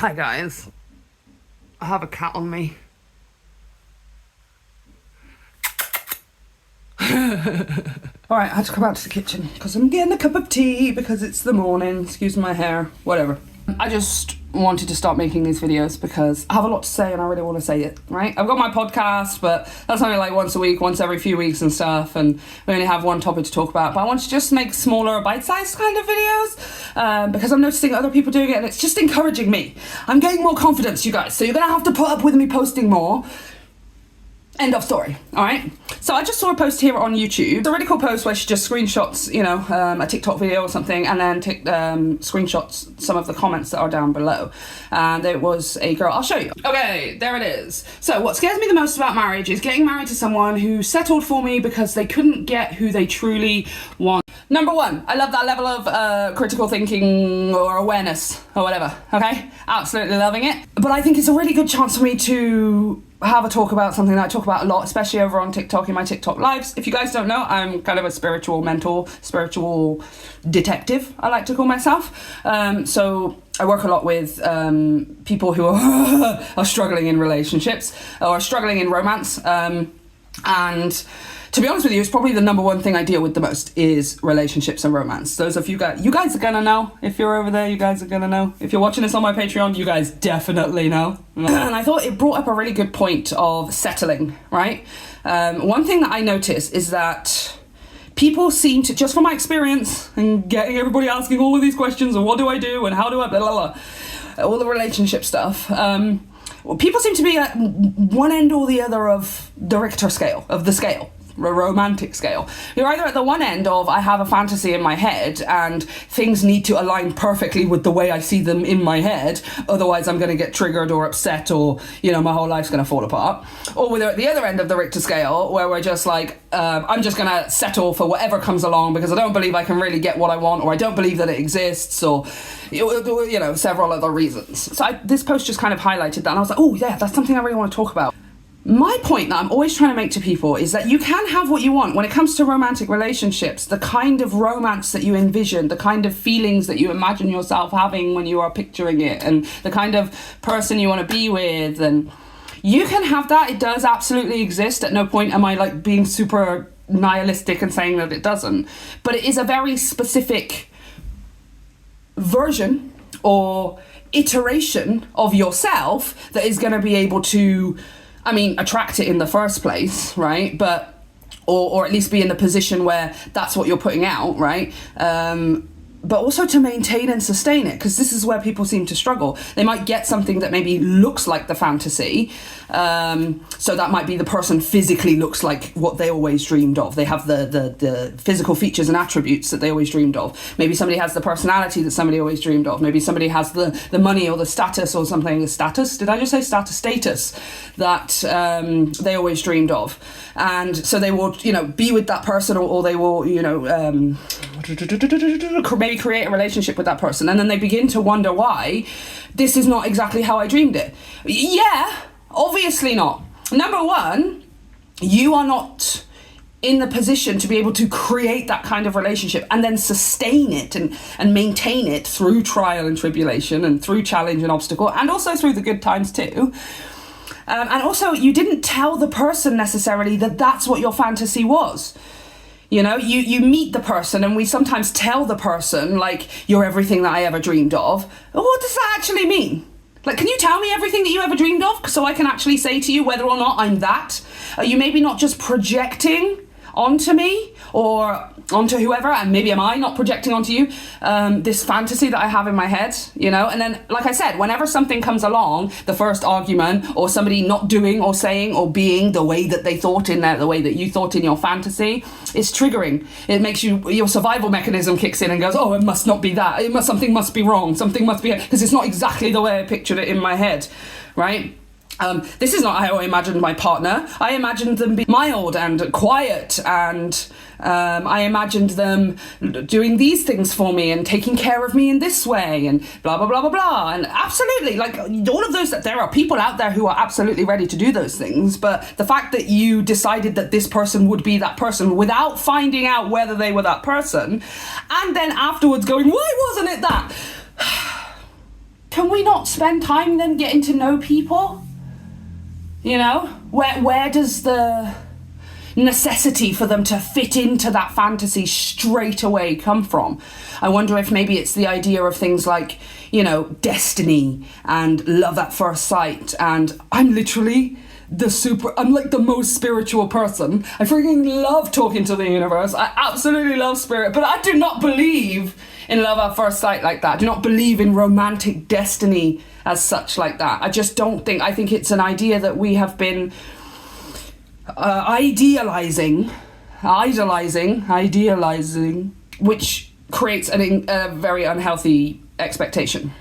Hi guys, I have a cat on me. Alright, I had to come out to the kitchen because I'm getting a cup of tea because it's the morning. Excuse my hair, whatever. I just wanted to start making these videos because I have a lot to say and I really want to say it, right? I've got my podcast, but that's only like once a week, once every few weeks and stuff, and we only have one topic to talk about. But I want to just make smaller, bite-sized kind of videos because I'm noticing other people doing it and it's just encouraging me. I'm getting more confidence, you guys, so you're going to have to put up with me posting more. End of story, all right? So I just saw a post here on YouTube. It's a really cool post where she just screenshots, a TikTok video or something, and then screenshots some of the comments that are down below. And it was a girl, I'll show you. Okay, there it is. So what scares me the most about marriage is getting married to someone who settled for me because they couldn't get who they truly want. Number one, I love that level of critical thinking or awareness or whatever, okay? Absolutely loving it. But I think it's a really good chance for me to have a talk about something that I talk about a lot, especially over on TikTok in my TikTok lives. If you guys don't know, I'm kind of a spiritual mentor, spiritual detective, I like to call myself. So I work a lot with people who are struggling in relationships or struggling in romance. And to be honest with you, it's probably the number one thing I deal with the most is relationships and romance. Those of you guys are gonna know. If you're over there, you guys are gonna know. If you're watching this on my Patreon, you guys definitely know. And I thought it brought up a really good point of settling, right? One thing that I notice is that people seem to, just from my experience and getting everybody asking all of these questions and what do I do and how do I blah, blah, blah, all the relationship stuff, people seem to be at one end or the other of the Richter scale, of the scale. Romantic scale. You're either at the one end of I have a fantasy in my head and things need to align perfectly with the way I see them in my head, otherwise I'm going to get triggered or upset or my whole life's going to fall apart. Or we're at the other end of the Richter scale where we're just like I'm just going to settle for whatever comes along because I don't believe I can really get what I want, or I don't believe that it exists, or several other reasons. So this post just kind of highlighted that and I was like, oh yeah, that's something I really want to talk about. My point that I'm always trying to make to people is that you can have what you want when it comes to romantic relationships. The kind of romance that you envision, the kind of feelings that you imagine yourself having when you are picturing it, and the kind of person you want to be with, and you can have that. It does absolutely exist. At no point am I like being super nihilistic and saying that it doesn't. But it is a very specific version or iteration of yourself that is going to be able to attract it in the first place, right? But, or at least be in the position where that's what you're putting out, right? But also to maintain and sustain it, because this is where people seem to struggle. They might get something that maybe looks like the fantasy. So that might be the person physically looks like what they always dreamed of. They have the physical features and attributes that they always dreamed of. Maybe somebody has the personality that somebody always dreamed of. Maybe somebody has the money or the status or something. The status? Did I just say status? Status that they always dreamed of. And so they will, be with that person or they will, maybe create a relationship with that person, and then they begin to wonder why this is not exactly how I dreamed it. Yeah, obviously not. Number one, you are not in the position to be able to create that kind of relationship and then sustain it and maintain it through trial and tribulation and through challenge and obstacle, and also through the good times too. And also, you didn't tell the person necessarily that that's what your fantasy was. You meet the person and we sometimes tell the person, like, you're everything that I ever dreamed of. What does that actually mean? Like, can you tell me everything that you ever dreamed of so I can actually say to you whether or not I'm that? Are you maybe not just projecting onto me or onto whoever, and maybe am I not projecting onto you this fantasy that I have in my head, and then, like I said, whenever something comes along, the first argument or somebody not doing or saying or being the way that they thought in there, the way that you thought in your fantasy, is triggering. It makes your survival mechanism kicks in and goes, oh, it must not be that, something must be wrong, something must be, because it's not exactly the way I pictured it in my head, right? This is not how I imagined my partner. I imagined them being mild and quiet, and I imagined them doing these things for me and taking care of me in this way and blah, blah, blah, blah, blah. And absolutely, like, all of those, that there are people out there who are absolutely ready to do those things, but the fact that you decided that this person would be that person without finding out whether they were that person, and then afterwards going, why wasn't it that? can we not spend time then getting to know people? You know, where does the necessity for them to fit into that fantasy straight away come from? I wonder if maybe it's the idea of things like, you know, destiny and love at first sight, and I'm like the most spiritual person. I freaking love talking to the universe. I absolutely love spirit, but I do not believe in love at first sight like that. I do not believe in romantic destiny as such like that. I just don't think. I think it's an idea that we have been idealizing, which creates a very unhealthy expectation,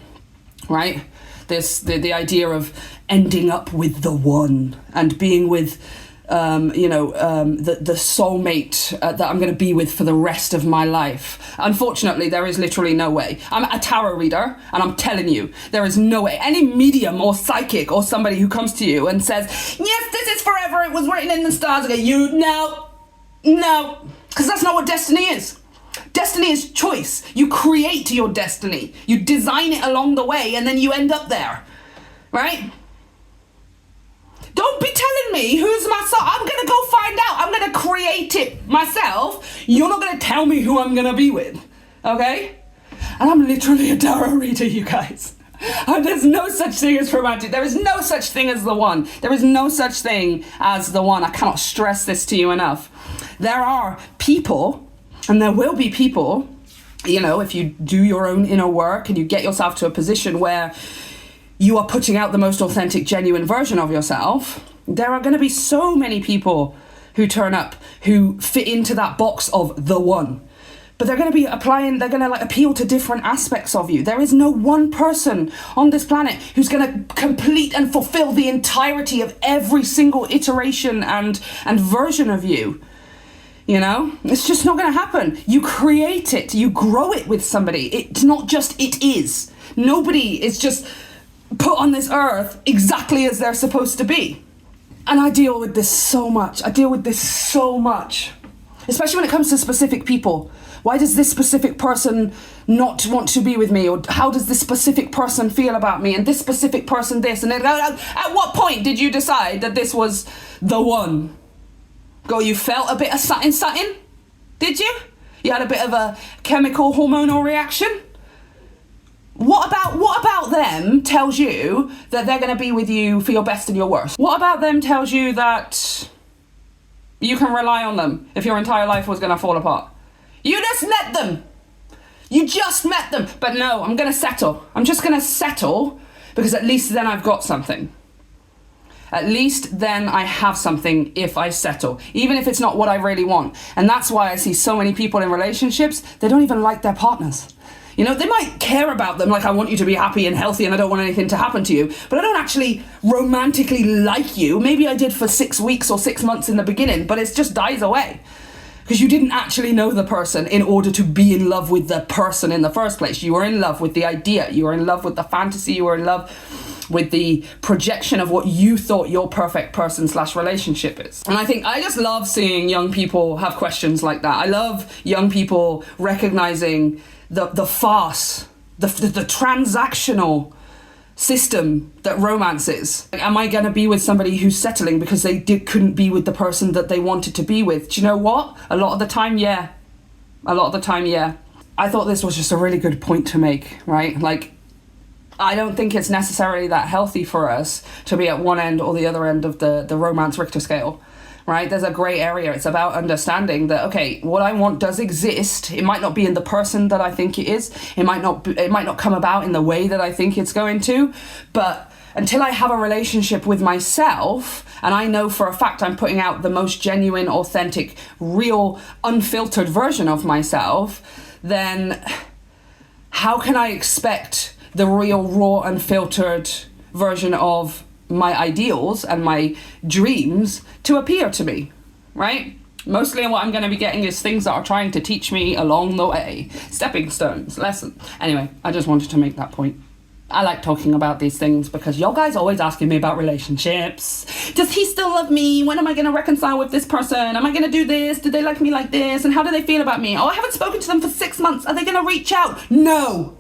right? The idea of ending up with the one and being with the soulmate that I'm going to be with for the rest of my life. Unfortunately, there is literally no way. I'm a tarot reader, and I'm telling you, there is no way. Any medium or psychic or somebody who comes to you and says, yes, this is forever, it was written in the stars, okay, no, because that's not what destiny is. Destiny is choice. You create your destiny. You design it along the way, and then you end up there, right? Don't be telling me who's my soul. I'm going to go find out. I'm going to create it myself. You're not going to tell me who I'm going to be with, okay? And I'm literally a tarot reader, you guys. And there's no such thing as romantic. There is no such thing as the one. There is no such thing as the one. I cannot stress this to you enough. There are people, and there will be people, you know, if you do your own inner work and you get yourself to a position where you are putting out the most authentic, genuine version of yourself, there are going to be so many people who turn up who fit into that box of the one. But they're going to be they're going to like appeal to different aspects of you. There is no one person on this planet who's going to complete and fulfill the entirety of every single iteration and version of you. You know, it's just not going to happen. You create it, you grow it with somebody. It's not just it is. Nobody is just put on this earth exactly as they're supposed to be. And I deal with this so much. Especially when it comes to specific people. Why does this specific person not want to be with me? Or how does this specific person feel about me? And this specific person this. And then, at what point did you decide that this was the one? Go, you felt a bit of something? Did you? You had a bit of a chemical hormonal reaction? What about them tells you that they're going to be with you for your best and your worst? What about them tells you that you can rely on them if your entire life was going to fall apart? You just met them. But no, I'm going to settle. I'm just going to settle because at least then I've got something. At least then I have something if I settle, even if it's not what I really want. And that's why I see so many people in relationships, they don't even like their partners. You know, they might care about them, like I want you to be happy and healthy and I don't want anything to happen to you, but I don't actually romantically like you. Maybe I did for 6 weeks or 6 months in the beginning, but it just dies away. Because you didn't actually know the person in order to be in love with the person in the first place. You were in love with the idea. You were in love with the fantasy. You were in love with the projection of what you thought your perfect person/relationship is. And I just love seeing young people have questions like that. I love young people recognizing the farce, the transactional system that romance is. Like, am I going to be with somebody who's settling because they couldn't be with the person that they wanted to be with? Do you know what? A lot of the time, yeah. I thought this was just a really good point to make, right? Like, I don't think it's necessarily that healthy for us to be at one end or the other end of the romance Richter scale, right? There's a grey area. It's about understanding that, okay, what I want does exist. It might not be in the person that I think it is. It might not come about in the way that I think it's going to, but until I have a relationship with myself and I know for a fact I'm putting out the most genuine, authentic, real, unfiltered version of myself, then how can I expect the real, raw, unfiltered version of my ideals and my dreams to appear to me, right? Mostly what I'm going to be getting is things that are trying to teach me along the way. Stepping stones, lessons. Anyway, I just wanted to make that point. I like talking about these things because y'all guys always asking me about relationships. Does he still love me? When am I going to reconcile with this person? Am I going to do this? Do they like me like this? And how do they feel about me? Oh, I haven't spoken to them for 6 months. Are they going to reach out? No.